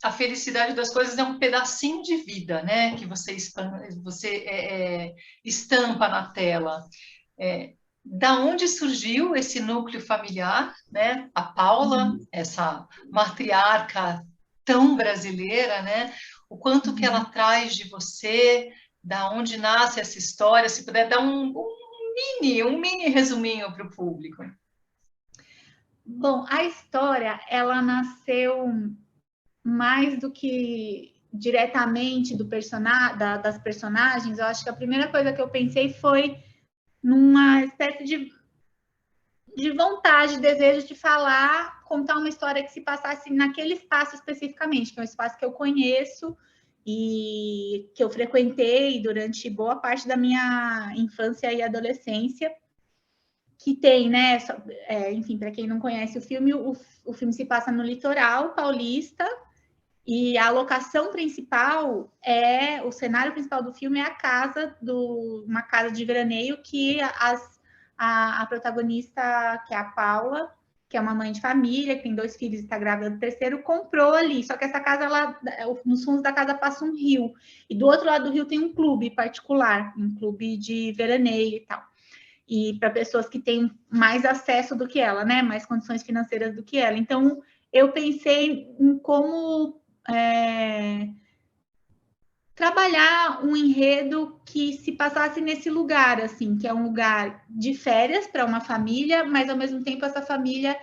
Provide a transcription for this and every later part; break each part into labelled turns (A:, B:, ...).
A: a felicidade das coisas é um pedacinho de vida, né? Que estampa na tela. Da onde surgiu esse núcleo familiar, né? A Paula,
B: Uhum,
A: essa matriarca tão brasileira, né? O quanto que ela
B: uhum.
A: traz de você, da onde nasce essa história, se puder dar um mini resuminho para o público.
B: Bom, a história, ela nasceu mais do que diretamente das personagens. Eu acho que a primeira coisa que eu pensei foi numa espécie de vontade, desejo de falar, contar uma história que se passasse naquele espaço especificamente, que é um espaço que eu conheço e que eu frequentei durante boa parte da minha infância e adolescência, que tem, né, enfim, para quem não conhece o filme, o filme se passa no litoral paulista, e a locação principal o cenário principal do filme é uma casa de veraneio que a protagonista, que é a Paula, que é uma mãe de família, que tem 2 filhos e está grávida do terceiro, comprou ali. Só que essa casa, nos fundos da casa passa um rio. E do outro lado do rio tem um clube particular, um clube de veraneio e tal. E para pessoas que têm mais acesso do que ela, né? Mais condições financeiras do que ela. Então, eu pensei em como trabalhar um enredo que se passasse nesse lugar, assim, que é um lugar de férias para uma família, mas ao mesmo tempo essa família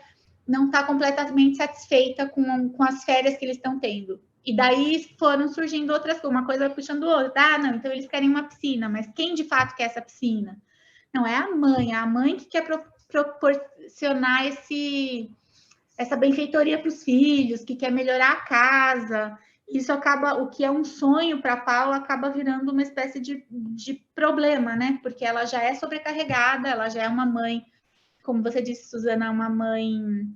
B: não está completamente satisfeita com as férias que eles estão tendo. E daí foram surgindo outras coisas, uma coisa puxando outra. Ah, não, então eles querem uma piscina, mas quem de fato quer essa piscina? Não, é a mãe que quer proporcionar essa benfeitoria para os filhos, que quer melhorar a casa. Isso acaba, o que é um sonho para a Paula, acaba virando uma espécie de problema, né? Porque ela já é sobrecarregada, ela já é uma mãe, como você disse, Suzana, uma mãe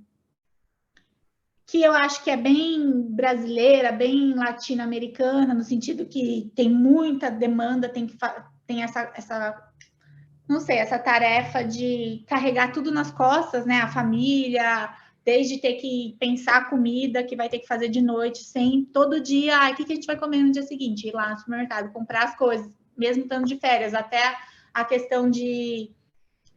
B: que eu acho que é bem brasileira, bem latino-americana, no sentido que tem muita demanda, tem essa não sei, essa tarefa de carregar tudo nas costas, né? A família, desde ter que pensar a comida que vai ter que fazer de noite, sem todo dia, o que a gente vai comer no dia seguinte? Ir lá no supermercado, comprar as coisas, mesmo estando de férias, até a questão de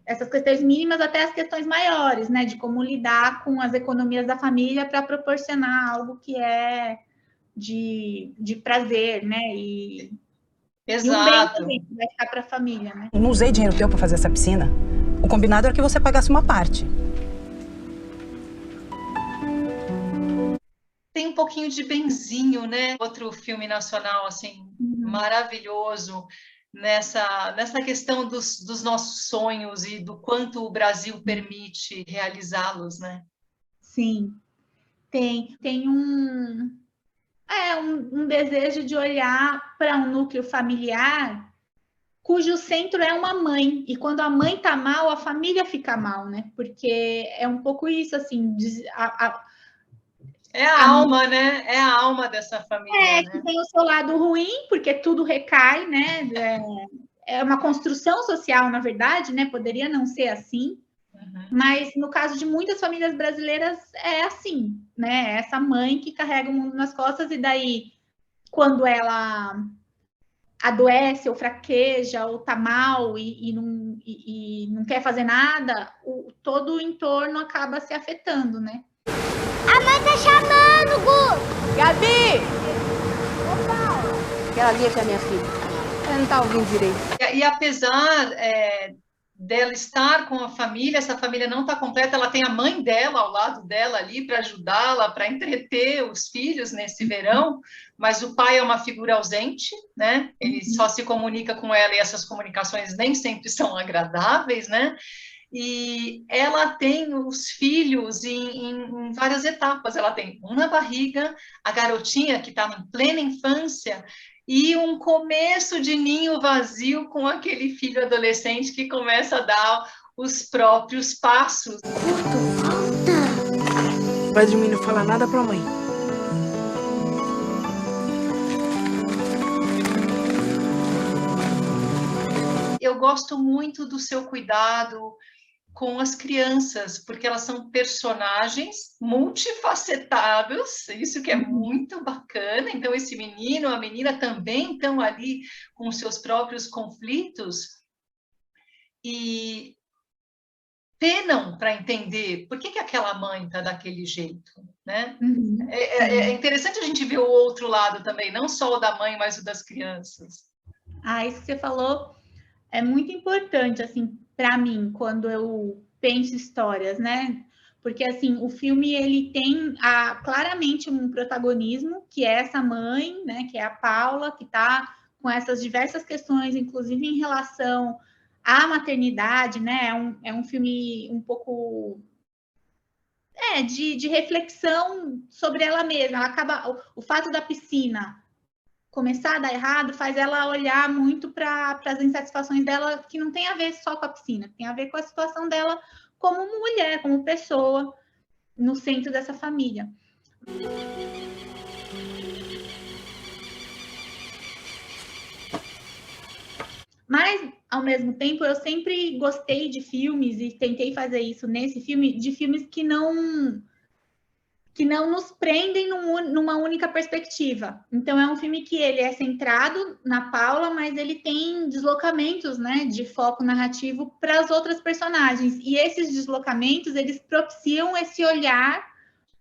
B: essas questões mínimas até as questões maiores, né? De como lidar com as economias da família para proporcionar algo que é de prazer, né? E um bem
A: Exato.
B: também que vai ficar para a família, né?
C: Eu não usei dinheiro teu pra fazer essa piscina. O combinado era que você pagasse uma parte.
A: Tem um pouquinho de Benzinho, né? Outro filme nacional, assim,
B: Uhum.
A: maravilhoso nessa questão dos nossos sonhos e do quanto o Brasil permite realizá-los, né?
B: Sim, tem um desejo de olhar para um núcleo familiar cujo centro é uma mãe, e quando a mãe tá mal, a família fica mal, né? Porque é um pouco isso, assim,
A: É a
B: a mãe
A: alma, né? É a alma dessa família,
B: que
A: né?
B: tem o seu lado ruim, porque tudo recai, né? É uma construção social, na verdade, né? Poderia não ser assim,
A: Uhum.
B: mas no caso de muitas famílias brasileiras é assim, né? É essa mãe que carrega o mundo nas costas e daí quando ela adoece ou fraqueja ou tá mal e não quer fazer nada, todo o entorno acaba se afetando, né?
D: A mãe tá chamando, Gu!
E: Gabi! Aquela ali é que é minha filha. Ela não tá ouvindo direito.
A: E apesar dela estar com a família, essa família não está completa, ela tem a mãe dela ao lado dela ali para ajudá-la, para entreter os filhos nesse verão, mas o pai é uma figura ausente, né? Ele só se comunica com ela e essas comunicações nem sempre são agradáveis, né? E ela tem os filhos em várias etapas. Ela tem um na barriga, a garotinha que está em plena infância, e um começo de ninho vazio com aquele filho adolescente que começa a dar os próprios passos.
E: Vai dormir, não fala nada pra mãe.
A: Eu gosto muito do seu cuidado com as crianças, porque elas são personagens multifacetados, isso que é muito bacana. Então, esse menino, a menina também estão ali com os seus próprios conflitos e penam para entender por que aquela mãe está daquele jeito, né? É interessante a gente ver o outro lado também, não só o da mãe, mas o das crianças.
B: Isso que você falou é muito importante, assim, para mim, quando eu penso histórias, né? Porque, assim, o filme, ele tem claramente um protagonismo, que é essa mãe, né? Que é a Paula, que está com essas diversas questões, inclusive em relação à maternidade, né? É um filme um pouco... de reflexão sobre ela mesma. Ela acaba... O fato da piscina começar a dar errado faz ela olhar muito para as insatisfações dela, que não tem a ver só com a piscina, tem a ver com a situação dela como mulher, como pessoa, no centro dessa família. Mas, ao mesmo tempo, eu sempre gostei de filmes, e tentei fazer isso nesse filme, de filmes que não nos prendem numa única perspectiva. Então, é um filme que ele é centrado na Paula, mas ele tem deslocamentos, né, de foco narrativo para as outras personagens. E esses deslocamentos, eles propiciam esse olhar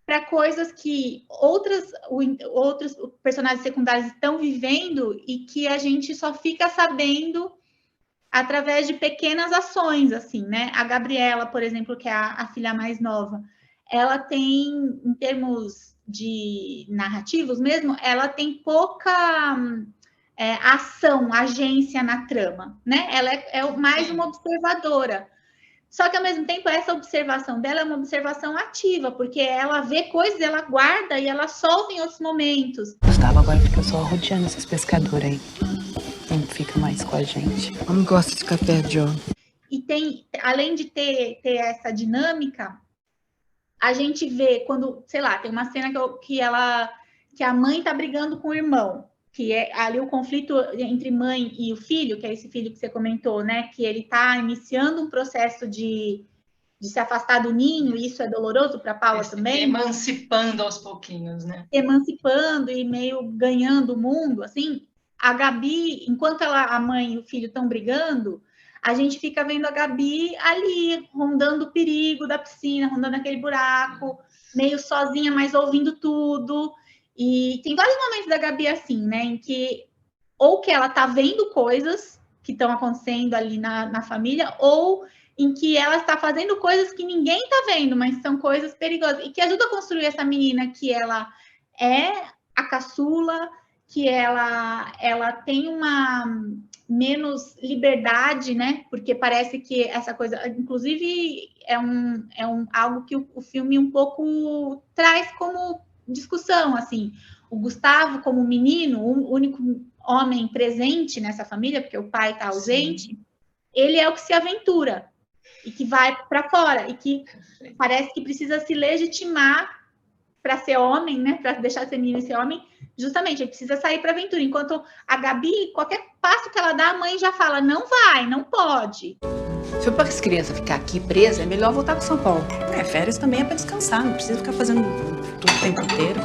B: para coisas que outros personagens secundários estão vivendo e que a gente só fica sabendo através de pequenas ações, assim, né? A Gabriela, por exemplo, que é a filha mais nova, ela tem, em termos de narrativos mesmo, ela tem pouca ação, agência na trama, né? Ela é mais uma observadora. Só que, ao mesmo tempo, essa observação dela é uma observação ativa, porque ela vê coisas, ela guarda e ela solta em outros momentos.
C: Gustavo agora fica só rodeando esses pescadores aí. Não fica mais com a gente.
E: Eu não gosto de café, John.
B: E tem, além de ter essa dinâmica, a gente vê quando, sei lá, tem uma cena que a mãe tá brigando com o irmão, que é ali o conflito entre mãe e o filho, que é esse filho que você comentou, né? Que ele tá iniciando um processo de se afastar do ninho, e isso é doloroso para a Paula também.
A: Emancipando aos pouquinhos, né?
B: Emancipando e meio ganhando o mundo, assim. A Gabi, enquanto a mãe e o filho estão brigando, a gente fica vendo a Gabi ali, rondando o perigo da piscina, rondando aquele buraco, meio sozinha, mas ouvindo tudo. E tem vários momentos da Gabi assim, né? Em que ou que ela tá vendo coisas que estão acontecendo ali na família, ou em que ela está fazendo coisas que ninguém está vendo, mas são coisas perigosas. E que ajuda a construir essa menina que ela é a caçula, que ela tem uma menos liberdade, né? Porque parece que essa coisa, inclusive, é algo que o filme um pouco traz como discussão, assim. O Gustavo, como menino, o único homem presente nessa família, porque o pai está ausente, sim, ele é o que se aventura e que vai para fora e que parece que precisa se legitimar para ser homem, né? Para deixar de ser menino e ser homem, justamente, ele precisa sair para aventura. Enquanto a Gabi, qualquer passo que ela dá, a mãe já fala, não vai, não pode.
F: Se for para as crianças ficar aqui presa, é melhor voltar para São Paulo.
C: Férias também é para descansar, não precisa ficar fazendo tudo o tempo inteiro.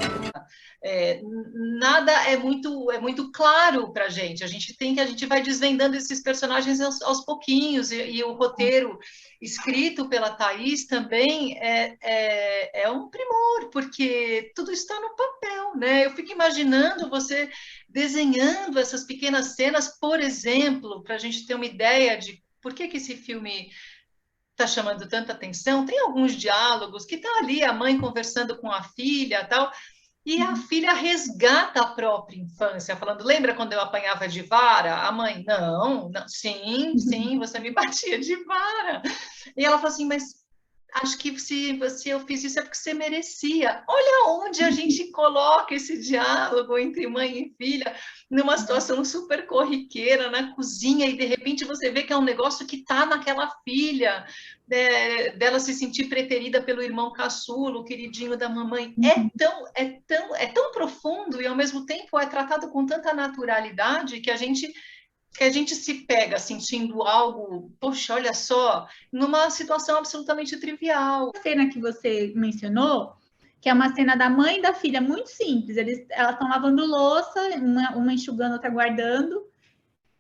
A: Nada é muito claro para a gente vai desvendando esses personagens aos pouquinhos, e o roteiro escrito pela Thaís também é um primor, porque tudo está no papel, né? Eu fico imaginando você desenhando essas pequenas cenas, por exemplo, para a gente ter uma ideia de por que esse filme está chamando tanta atenção. Tem alguns diálogos que tá ali, a mãe conversando com a filha, tal. E a filha resgata a própria infância, falando, lembra quando eu apanhava de vara? A mãe, não, sim, você me batia de vara. E ela fala assim, mas acho que se eu fiz isso é porque você merecia. Olha onde a gente coloca esse diálogo entre mãe e filha, numa situação super corriqueira, na cozinha, e de repente você vê que é um negócio que está naquela filha, dela se sentir preterida pelo irmão caçulo, o queridinho da mamãe. É tão profundo e, ao mesmo tempo, é tratado com tanta naturalidade que a gente que a gente se pega sentindo algo, poxa, olha só, numa situação absolutamente trivial.
B: A cena que você mencionou, que é uma cena da mãe e da filha, muito simples. Elas estão lavando louça, uma enxugando, outra guardando,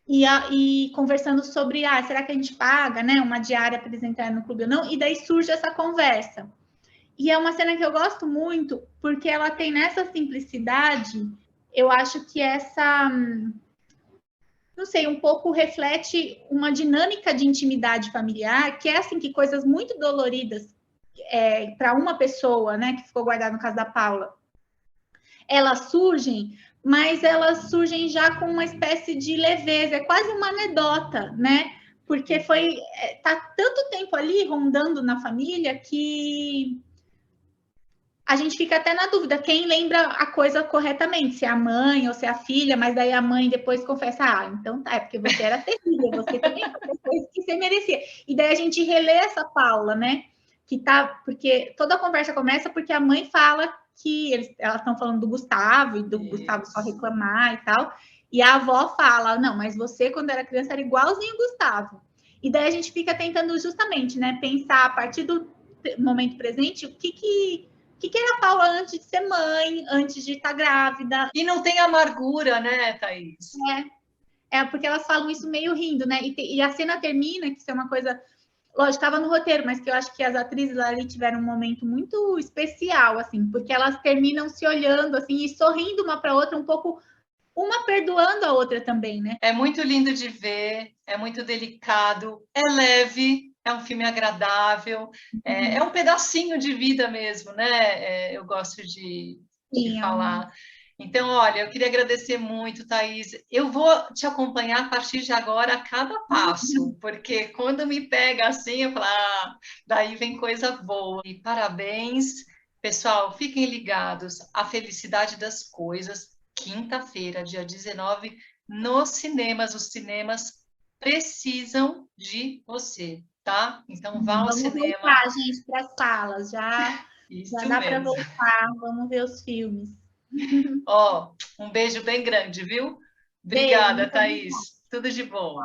B: e conversando sobre, será que a gente paga, né, uma diária para eles entrarem no clube ou não? E daí surge essa conversa. E é uma cena que eu gosto muito, porque ela tem nessa simplicidade, eu acho que essa, não sei, um pouco reflete uma dinâmica de intimidade familiar, que é assim, que coisas muito doloridas para uma pessoa, né, que ficou guardada no caso da Paula, elas surgem, mas elas surgem já com uma espécie de leveza, é quase uma anedota, né? Porque tá tanto tempo ali rondando na família que a gente fica até na dúvida quem lembra a coisa corretamente, se é a mãe ou se é a filha, mas daí a mãe depois confessa, então tá, é porque você era terrível, você também fez coisas que você merecia. E daí a gente relê essa Paula, né? Porque toda a conversa começa porque a mãe fala que elas estão falando do Gustavo, e do Gustavo só reclamar e tal, e a avó fala, não, mas você quando era criança era igualzinho o Gustavo. E daí a gente fica tentando justamente, né, pensar a partir do momento presente, o que era a Paula antes de ser mãe, antes de estar grávida.
A: E não tem amargura, né, Thaís?
B: Porque elas falam isso meio rindo, né? E a cena termina, que isso é uma coisa, lógico, estava no roteiro, mas que eu acho que as atrizes ali tiveram um momento muito especial, assim, porque elas terminam se olhando, assim, e sorrindo uma para a outra, um pouco, uma perdoando a outra também, né?
A: É muito lindo de ver, é muito delicado, é leve, é um filme agradável, é um pedacinho de vida mesmo, né? Eu gosto de falar. Então, olha, eu queria agradecer muito, Thaís. Eu vou te acompanhar a partir de agora a cada passo, porque quando me pega assim, eu falo, daí vem coisa boa. E parabéns, pessoal, fiquem ligados. A Felicidade das Coisas, quinta-feira, dia 19, nos cinemas. Os cinemas precisam de você, tá? Então, vá ao cinema.
B: Vamos voltar, gente, para as salas. Já dá para voltar, vamos ver os filmes.
A: Um beijo bem grande, viu? Obrigada, Thaís. Tudo de bom.